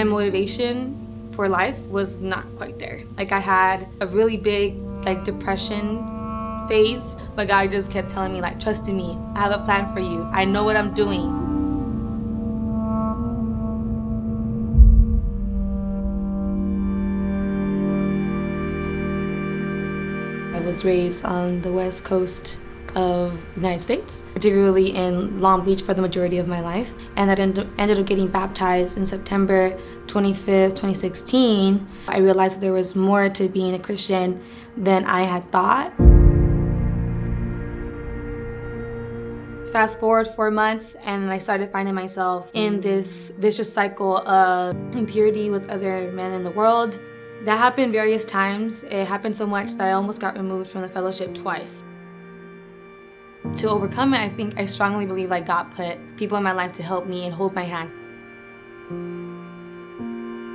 my motivation for life was not quite there. Like I had a really big depression phase, but God just kept telling me trust in me. I have a plan for you. I know what I'm doing. I was raised on the West Coast of the United States, particularly in Long Beach for the majority of my life, and I ended up getting baptized in September 25th, 2016. I realized that there was more to being a Christian than I had thought. Fast forward 4 months, and I started finding myself in this vicious cycle of impurity with other men in the world. That happened various times. It happened so much that I almost got removed from the fellowship twice. To overcome it, I strongly believe God put people in my life to help me and hold my hand.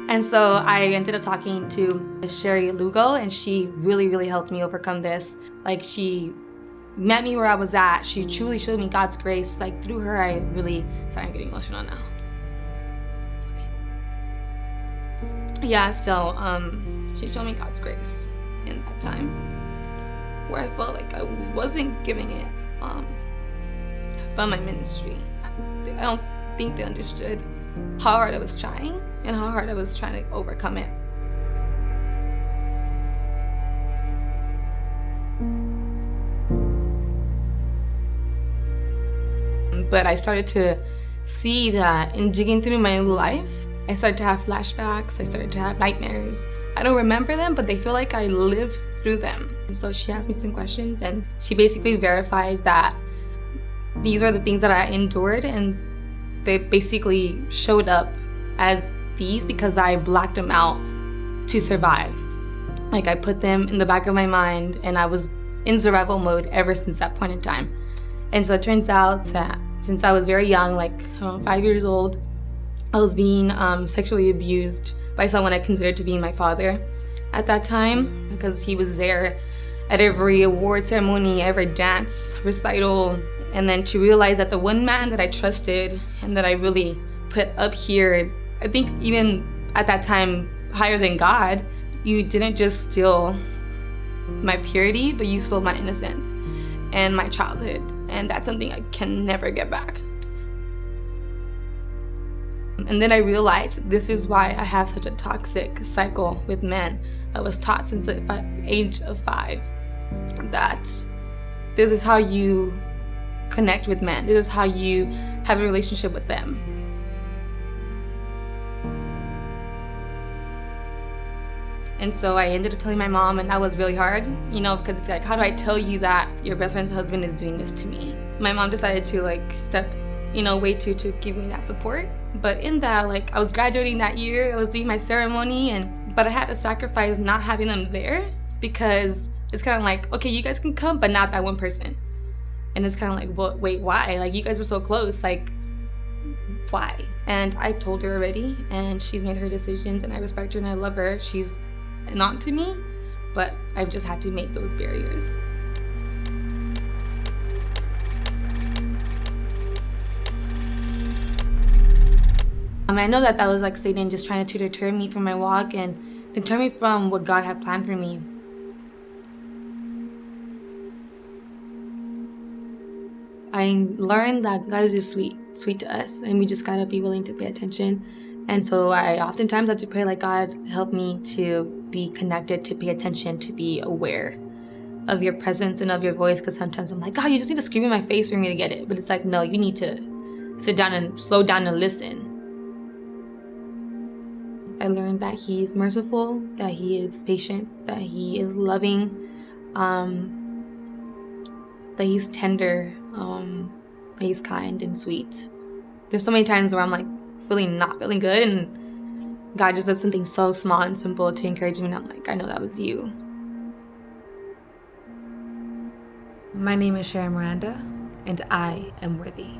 And so I ended up talking to Sharon Miranda, and she really helped me overcome this. She met me where I was at. She truly showed me God's grace. Through her, I'm getting emotional now. Yeah, so she showed me God's grace in that time where I felt like I wasn't giving it from my ministry. I don't think they understood how hard I was trying and how hard I was trying to overcome it. But I started to see that in digging through my life, I started to have flashbacks, I started to have nightmares. I don't remember them, but they feel like I lived through them. And so she asked me some questions, and she basically verified that these are the things that I endured, and they basically showed up as these because I blacked them out to survive. I put them in the back of my mind, and I was in survival mode ever since that point in time. And so it turns out that since I was very young, 5 years old, I was being sexually abused by someone I considered to be my father at that time, because he was there at every award ceremony, every dance recital. And then to realize that the one man that I trusted and that I really put up here, I think even at that time higher than God, you didn't just steal my purity, but you stole my innocence and my childhood. And that's something I can never get back. And then I realized this is why I have such a toxic cycle with men. I was taught since the age of 5 that this is how you connect with men. This is how you have a relationship with them. And so I ended up telling my mom, and that was really hard, because it's how do I tell you that your best friend's husband is doing this to me? My mom decided to step, way to give me that support. But in that, I was graduating that year, I was doing my ceremony, but I had to sacrifice not having them there, because it's okay, you guys can come, but not that one person. And it's well, wait, why? You guys were so close, why? And I told her already, and she's made her decisions, and I respect her and I love her. She's not to me, but I've just had to make those barriers. I know that was Satan just trying to deter me from my walk and deter me from what God had planned for me. I learned that God is just sweet to us, and we just gotta be willing to pay attention. And so I oftentimes have to pray God, help me to be connected, to pay attention, to be aware of your presence and of your voice, because sometimes I'm God, you just need to scream in my face for me to get it. But it's no, you need to sit down and slow down and listen. I learned that He is merciful, that He is patient, that He is loving, that He's tender, that He's kind and sweet. There's so many times where I'm not feeling good, and God just does something so small and simple to encourage me, and I'm I know that was you. My name is Sharon Miranda, and I am worthy.